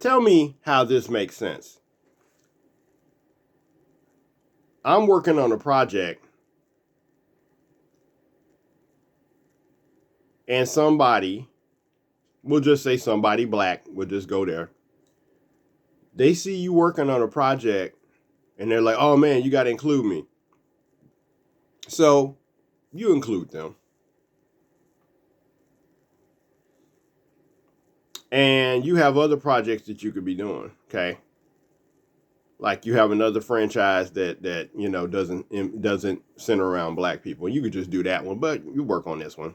Tell me how this makes sense. I'm working on a project and somebody, we'll just say somebody black, we'll just go there. They see you working on a project and they're like, oh man, you got to include me. So you include them. And you have other projects that you could be doing, okay? Like you have another franchise that you know doesn't center around black people. You could just do that one, but you work on this one.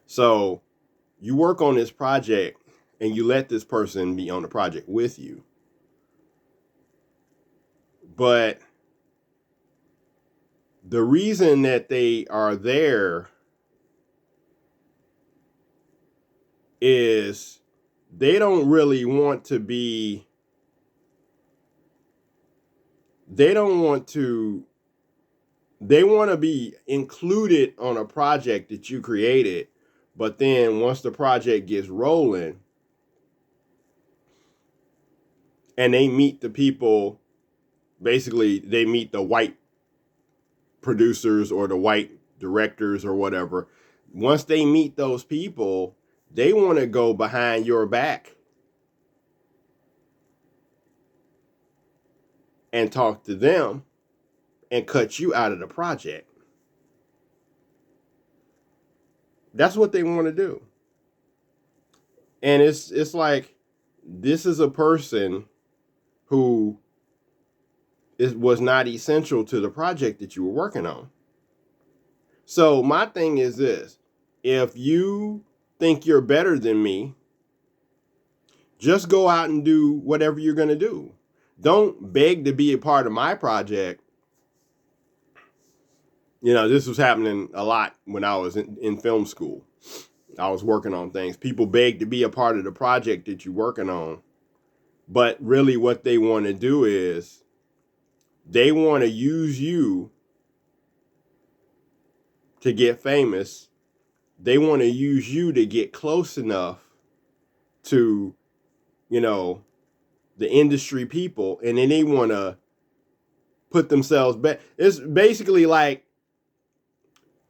So you work on this project and you let this person be on the project with you. But the reason that they are there is they don't really want to be, they don't want to, they want to be included on a project that you created. But then once the project gets rolling and they meet the people, basically they meet the white producers or the white directors or whatever. Once they meet those people, they want to go behind your back and talk to them and cut you out of the project. That's what they want to do. And it's like, this is a person who was not essential to the project that you were working on. So my thing is this: if you think you're better than me, just go out and do whatever you're going to do. Don't beg to be a part of my project. You know, this was happening a lot when I was in film school. I was working on things. People beg to be a part of the project that you're working on. But really what they want to do is they want to use you to get famous. They want to use you to get close enough to, you know, the industry people. And then they want to put themselves back. It's basically like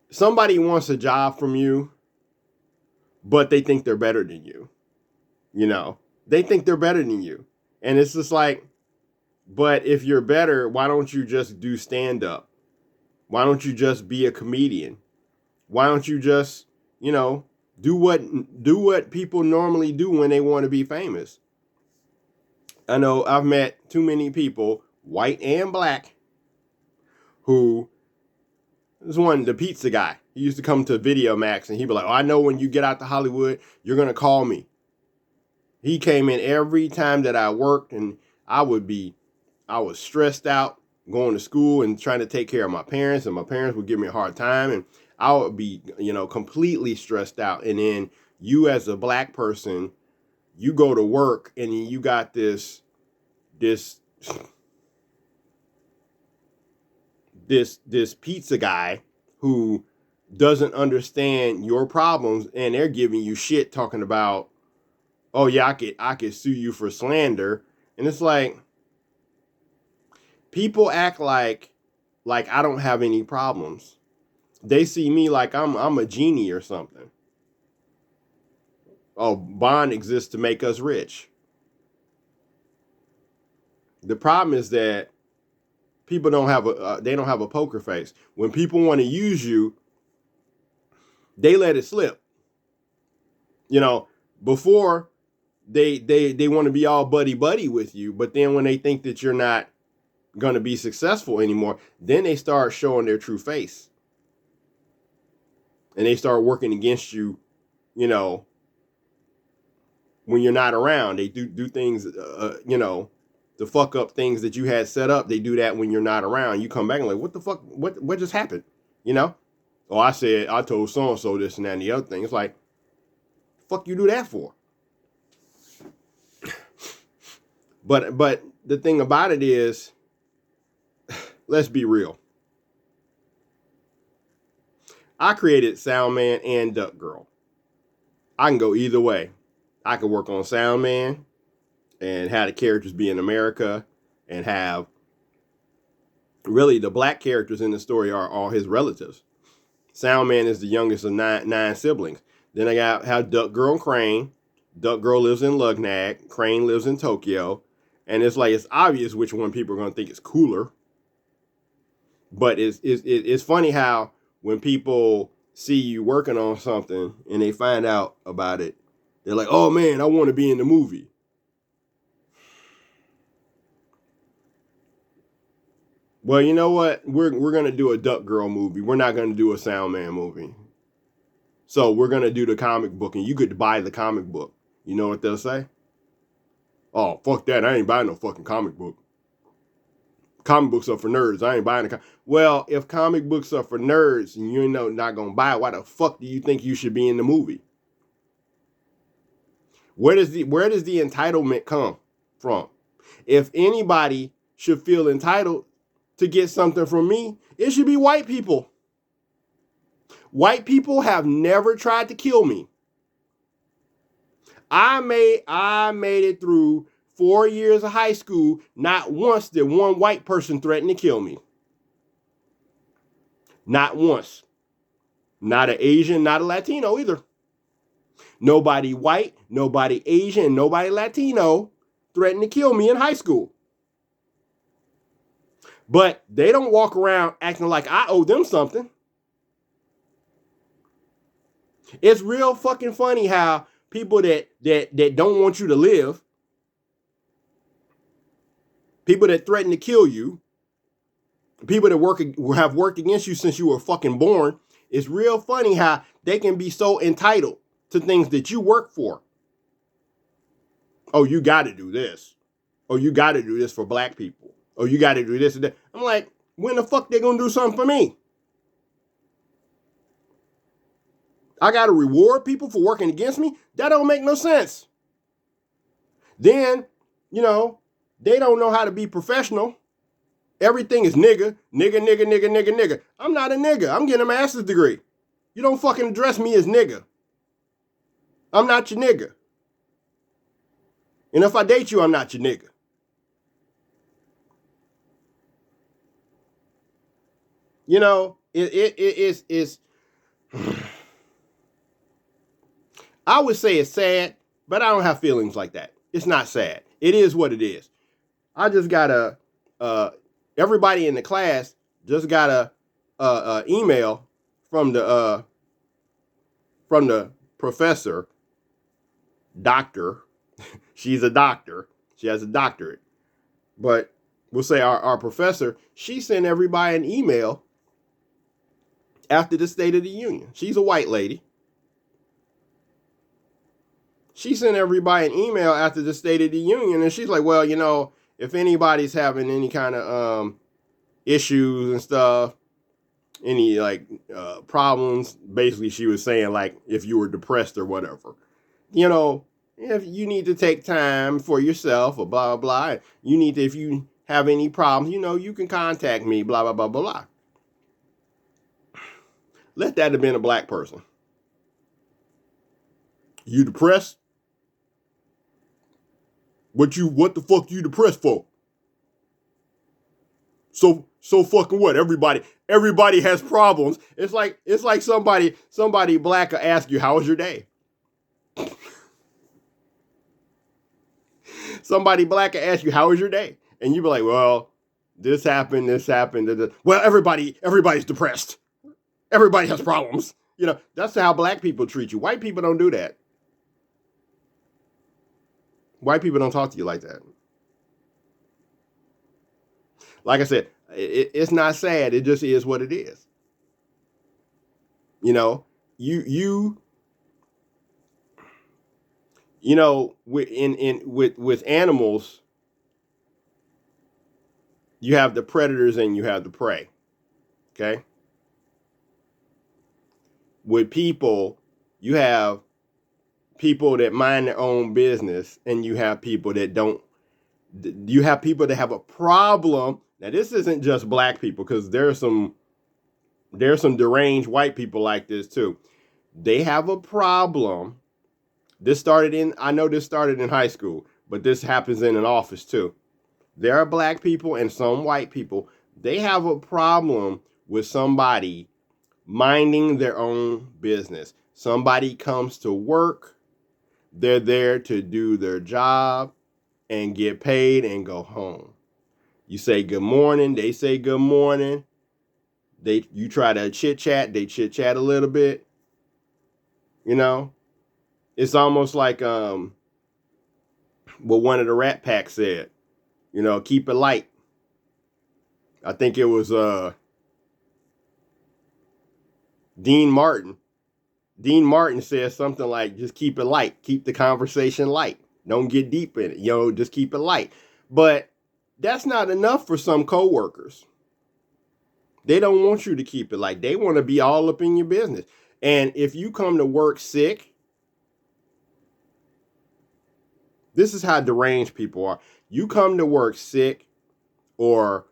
somebody wants a job from you, but they think they're better than you. You know, they think they're better than you. And it's just like, but if you're better, why don't you just do stand up? Why don't you just be a comedian? Why don't you just, you know, do what people normally do when they want to be famous? I know I've met too many people, white and black, who, this one, the pizza guy. He used to come to Video Max and he'd be like, oh, I know when you get out to Hollywood, you're going to call me. He came in every time that I worked, and I was stressed out going to school and trying to take care of my parents, and my parents would give me a hard time, and I would be, you know, completely stressed out. And then you as a black person, you go to work and you got this pizza guy who doesn't understand your problems, and they're giving you shit talking about, oh yeah, I could sue you for slander. And it's like, people act like I don't have any problems. They see me like I'm a genie or something. Oh, bond exists to make us rich. The problem is that people don't have they don't have a poker face. When people want to use you, they let it slip. You know, before they want to be all buddy buddy with you, but then when they think that you're not going to be successful anymore, then they start showing their true face. And they start working against you, you know, when you're not around. They do things, you know, to fuck up things that you had set up. They do that when you're not around. You come back and like, what the fuck? What just happened? You know? Oh, I told so-and-so this and that and the other thing. It's like, fuck you do that for? But the thing about it is, let's be real. I created Soundman and Duck Girl. I can go either way. I could work on Sound Man and have the characters be in America and have really the black characters in the story are all his relatives. Sound Man is the youngest of nine siblings. Then I have Duck Girl and Crane. Duck Girl lives in Luggnagg. Crane lives in Tokyo. And it's like, it's obvious which one people are going to think is cooler. But it's funny how when people see you working on something and they find out about it, they're like, oh man, I want to be in the movie. Well, you know what? We're going to do a Duck Girl movie. We're not going to do a Sound Man movie. So we're going to do the comic book, and you could buy the comic book. You know what they'll say? Oh, fuck that. I ain't buying no fucking comic book. Comic books are for nerds. I ain't buying a Well, if comic books are for nerds and you're not going to buy it, why the fuck do you think you should be in the movie? Where does the entitlement come from? If anybody should feel entitled to get something from me, it should be white people. White people have never tried to kill me. I made it through 4 years of high school. Not once did one white person threaten to kill me. Not once. Not an Asian, not a Latino either. Nobody white, nobody Asian, nobody Latino threatened to kill me in high school. But they don't walk around acting like I owe them something. It's real fucking funny how people that don't want you to live, people that threaten to kill you, people that have worked against you since you were fucking born, it's real funny how they can be so entitled to things that you work for. Oh, you got to do this. Oh, you got to do this for black people. Oh, you got to do this and that. I'm like, when the fuck they gonna do something for me? I got to reward people for working against me? That don't make no sense. Then, they don't know how to be professional. Everything is nigga. I'm not a nigga. I'm getting a master's degree. You don't fucking address me as nigga. I'm not your nigga. And if I date you, I'm not your nigga. It's I would say it's sad, but I don't have feelings like that. It's not sad. It is what it is. I just got everybody in the class just got a email from the professor, doctor. She's a doctor. She has a doctorate. But we'll say our professor, she sent everybody an email after the State of the Union. She's a white lady. She sent everybody an email after the State of the Union, and she's like, well, if anybody's having any kind of issues and stuff, any problems, basically she was saying like if you were depressed or whatever, if you need to take time for yourself or blah, blah, blah, if you have any problems, you can contact me, blah, blah, blah, blah, blah. Let that have been a black person. You depressed? What the fuck you depressed for? So fucking what? Everybody has problems. It's like somebody black will ask you, how was your day? Somebody black will ask you, how was your day? And you be like, well, this happened. Well, everybody's depressed. Everybody has problems. That's how black people treat you. White people don't do that. White people don't talk to you like that. Like I said, it's not sad. It just is what it is. With animals, you have the predators and you have the prey. Okay. With people, you have people that mind their own business, and you have people that don't. You have people that have a problem. Now, this isn't just black people, because there's some deranged white people like this too. They have a problem I know this started in high school, but this happens in an office too. There are black people and some white people. They have a problem with somebody minding their own business. Somebody comes to work, they're there to do their job and get paid and go home. You say good morning, they say good morning. You try to chit chat, they chit chat a little bit. You know, it's almost like what one of the Rat Pack said. You know, keep it light. I think it was Dean Martin. Dean Martin says something like, just keep it light, keep the conversation light. Don't get deep in it, just keep it light. But that's not enough for some coworkers. They don't want you to keep it light. They want to be all up in your business. And if you come to work sick, this is how deranged people are. You come to work sick, or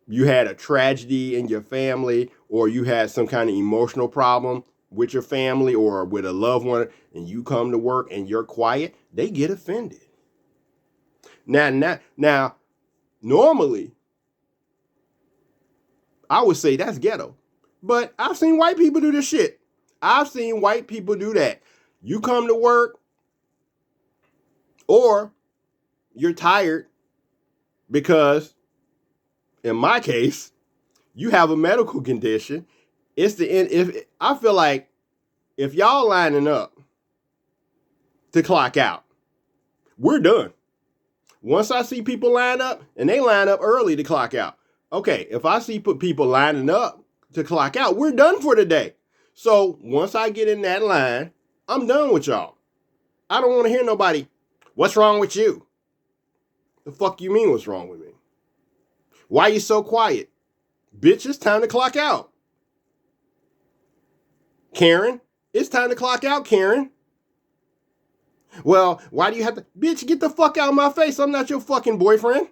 you had a tragedy in your family, or you had some kind of emotional problem with your family or with a loved one, and you come to work and you're quiet, they get offended. Now, normally, I would say that's ghetto. But I've seen white people do this shit. I've seen white people do that. You come to work, or you're tired because, in my case, you have a medical condition. It's the end. If I feel like if y'all lining up to clock out, we're done. Once I see people line up, and they line up early to clock out. Okay, if I see people lining up to clock out, we're done for the day. So once I get in that line, I'm done with y'all. I don't want to hear nobody, what's wrong with you? The fuck you mean what's wrong with me? Why you so quiet? Bitch, it's time to clock out. Karen, it's time to clock out, Karen. Well, why do you have to... Bitch, get the fuck out of my face. I'm not your fucking boyfriend.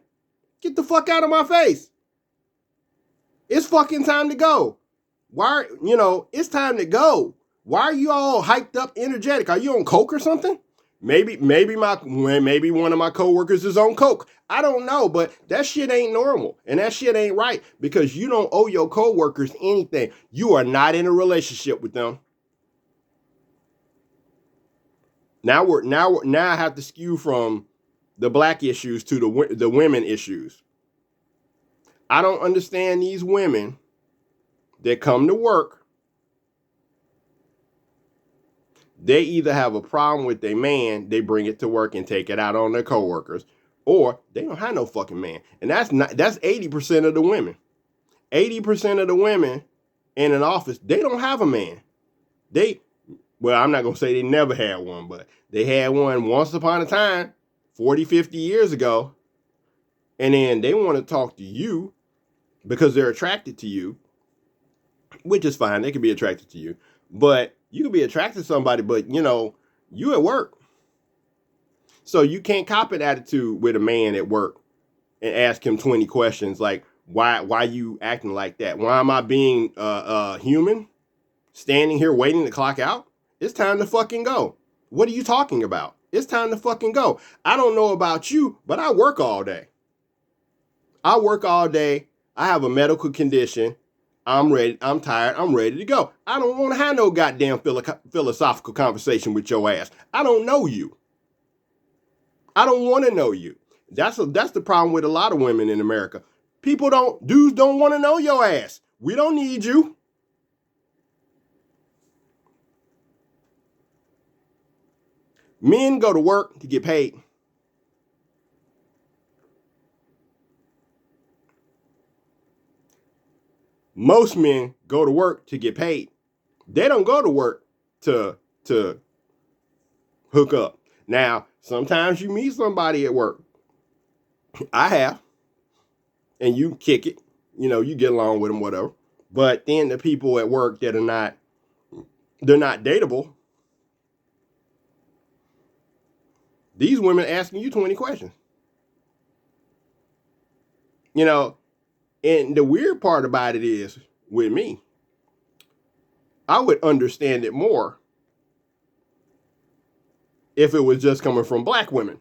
Get the fuck out of my face. It's fucking time to go. It's time to go. Why are you all hyped up, energetic? Are you on coke or something? Maybe one of my coworkers is on coke. I don't know, but that shit ain't normal. And that shit ain't right, because you don't owe your coworkers anything. You are not in a relationship with them. Now I have to skew from the black issues to the women issues. I don't understand these women that come to work. They either have a problem with their man, they bring it to work and take it out on their coworkers, or they don't have no fucking man. And that's 80% of the women. 80% of the women in an office, they don't have a man. I'm not going to say they never had one, but they had one once upon a time, 40, 50 years ago. And then they want to talk to you because they're attracted to you, which is fine. They can be attracted to you. But you can be attracted to somebody, but, you at work. So you can't cop an attitude with a man at work and ask him 20 questions like, why you acting like that? Why am I being human? Standing here waiting to clock out? It's time to fucking go. What are you talking about? It's time to fucking go. I don't know about you, but I work all day. I work all day. I have a medical condition. I'm ready. I'm tired. I'm ready to go. I don't want to have no goddamn philosophical conversation with your ass. I don't know you. I don't want to know you. That's the problem with a lot of women in America. Dudes don't want to know your ass. We don't need you. Men go to work to get paid. Most men go to work to get paid. They don't go to work to hook up. Now, sometimes you meet somebody at work. I have. And you kick it. You get along with them, whatever. But then the people at work that they're not dateable. These women asking you 20 questions. And the weird part about it is, with me, I would understand it more if it was just coming from black women.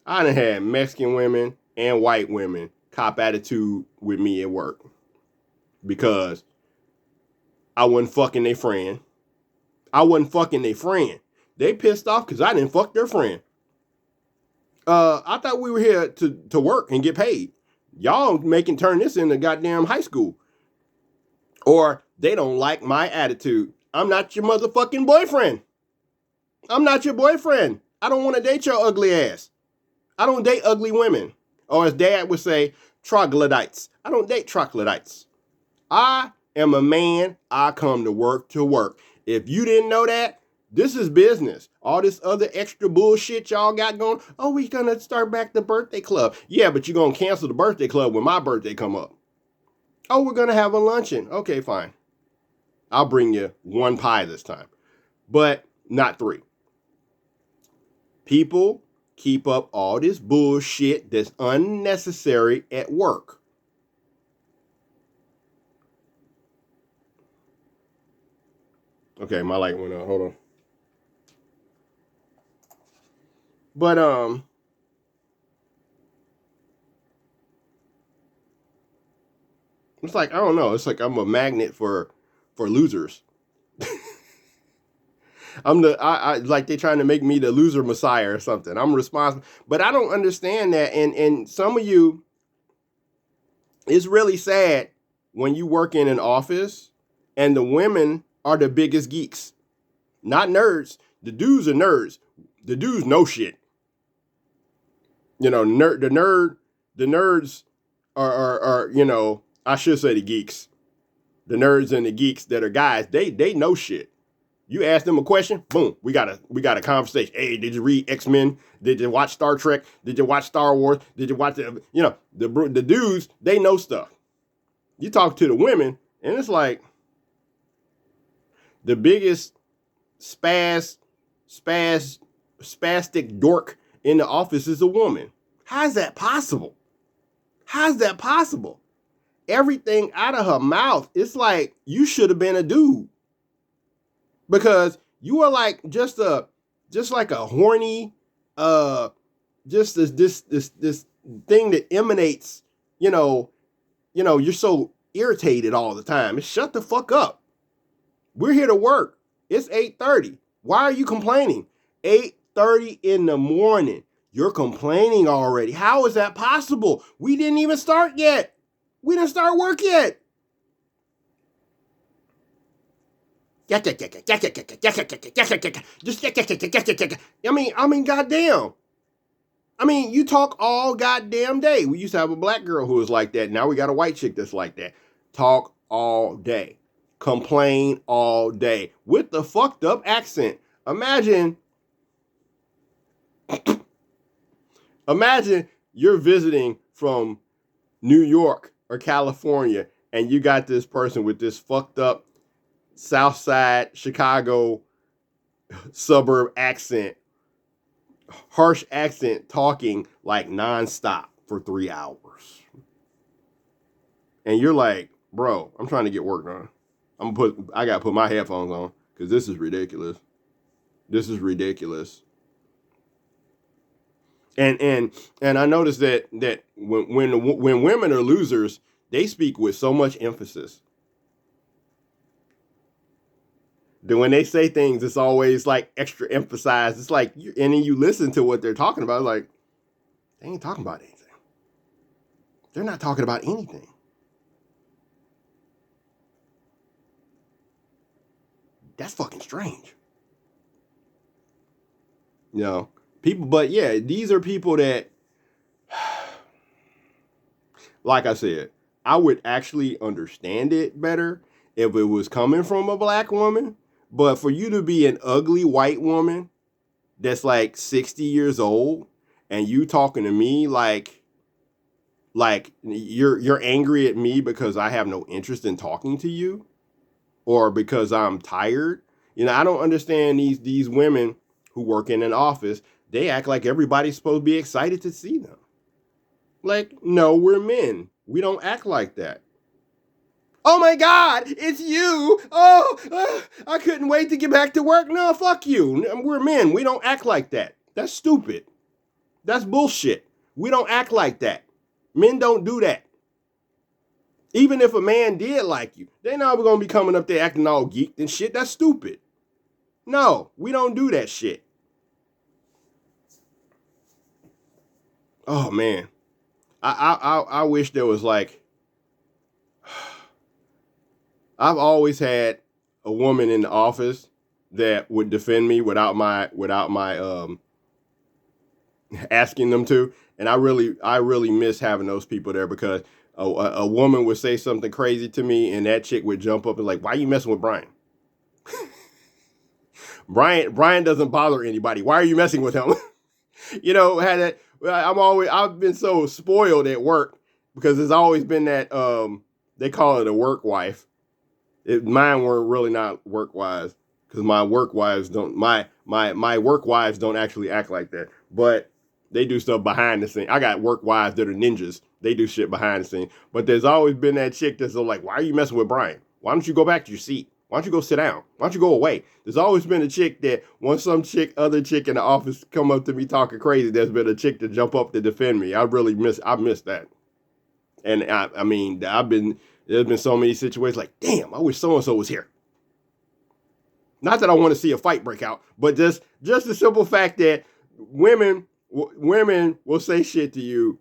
I done had Mexican women and white women cop attitude with me at work because I wasn't fucking their friend. They pissed off because I didn't fuck their friend. I thought we were here to work and get paid. Y'all turn this into goddamn high school. Or they don't like my attitude. I'm not your motherfucking boyfriend. I'm not your boyfriend. I don't want to date your ugly ass. I don't date ugly women. Or as Dad would say, troglodytes. I don't date troglodytes. I am a man. I come to work to work. If you didn't know that, this is business. All this other extra bullshit y'all got going. Oh, we gonna start back the birthday club. Yeah, but you're gonna cancel the birthday club when my birthday come up. Oh, we're gonna have a luncheon. Okay, fine. I'll bring you 1 pie this time, but not 3. People keep up all this bullshit that's unnecessary at work. Okay, my light went out. Hold on. But it's like, I don't know. It's like I'm a magnet for losers. I like they trying to make me the loser messiah or something. I'm responsible, but I don't understand that. And some of you, it's really sad when you work in an office and the women are the biggest geeks, not nerds. The dudes are nerds. The dudes know shit. You know, the nerds are you know, I should say the geeks. The nerds and the geeks that are guys, they know shit. You ask them a question, boom, we got a conversation. Hey, did you read X-Men? Did you watch Star Trek? Did you watch Star Wars? Did you watch the dudes, they know stuff. You talk to the women, and it's like the biggest spastic dork in the office is a woman. How's that possible? How's that possible? Everything out of her mouth, it's like you should have been a dude. Because you are like just like a horny, just this thing that emanates, you're so irritated all the time. It's shut the fuck up. We're here to work. It's 8:30. Why are you complaining? 8:30 in the morning. You're complaining already. How is that possible? We didn't even start yet. We didn't start work yet. I mean, goddamn. I mean, you talk all goddamn day. We used to have a black girl who was like that. Now we got a white chick that's like that. Talk all day. Complain all day. With the fucked up accent. Imagine you're visiting from New York or California and you got this person with this fucked up South Side Chicago suburb accent, harsh accent, talking like nonstop for 3 hours. And you're like, bro, I'm trying to get work done. I gotta put my headphones on because this is ridiculous. This is ridiculous. And I noticed that when women are losers, they speak with so much emphasis. That when they say things, it's always like extra emphasized. It's like, and then you listen to what they're talking about, like, they ain't talking about anything. They're not talking about anything. That's fucking strange. People, but yeah, these are people that, like I said, I would actually understand it better if it was coming from a black woman. But for you to be an ugly white woman that's like 60 years old and you talking to me like you're angry at me because I have no interest in talking to you or because I'm tired. I don't understand these women who work in an office. They act like everybody's supposed to be excited to see them. Like, no, we're men. We don't act like that. Oh my God, it's you. Oh, I couldn't wait to get back to work. No, fuck you. We're men. We don't act like that. That's stupid. That's bullshit. We don't act like that. Men don't do that. Even if a man did like you, they're not going to be coming up there acting all geeked and shit. That's stupid. No, we don't do that shit. Oh man, I wish there was like, I've always had a woman in the office that would defend me without my asking them to, and I really miss having those people there, because a woman would say something crazy to me, and that chick would jump up and like, "Why are you messing with Brian? Brian doesn't bother anybody. Why are you messing with him?" You know, had that. I've been so spoiled at work because there's always been that. They call it a work wife. Mine were really not work wives, because my work wives don't. My work wives don't actually act like that, but they do stuff behind the scene. I got work wives that are ninjas. They do shit behind the scene. But there's always been that chick that's like, "Why are you messing with Brian? Why don't you go back to your seat? Why don't you go sit down? Why don't you go away?" There's always been a chick that once other chick in the office come up to me talking crazy, there's been a chick to jump up to defend me. I miss that. And I mean, there's been so many situations like, damn, I wish so-and-so was here. Not that I want to see a fight break out, but just the simple fact that women will say shit to you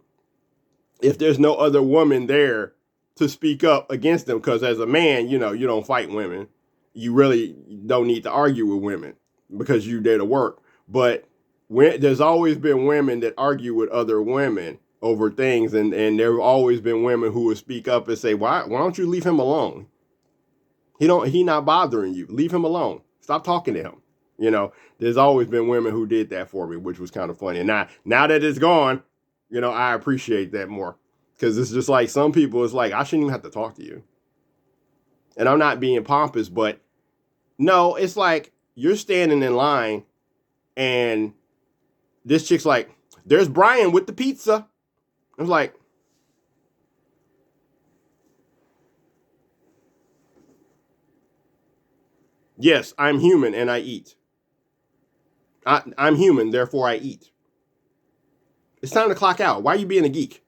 if there's no other woman there to speak up against them. Because as a man, you don't fight women. You really don't need to argue with women because you're there to work. But there's always been women that argue with other women over things, and there have always been women who would speak up and say, why don't you leave him alone? He not bothering you. Leave him alone. Stop talking to him. There's always been women who did that for me, which was kind of funny. And now that it's gone, I appreciate that more, because it's just like some people, it's like, I shouldn't even have to talk to you. And I'm not being pompous, but no, it's like you're standing in line and this chick's like, "There's Brian with the pizza." I was like, yes, I'm human and I eat. I'm human, therefore I eat. It's time to clock out. Why are you being a geek?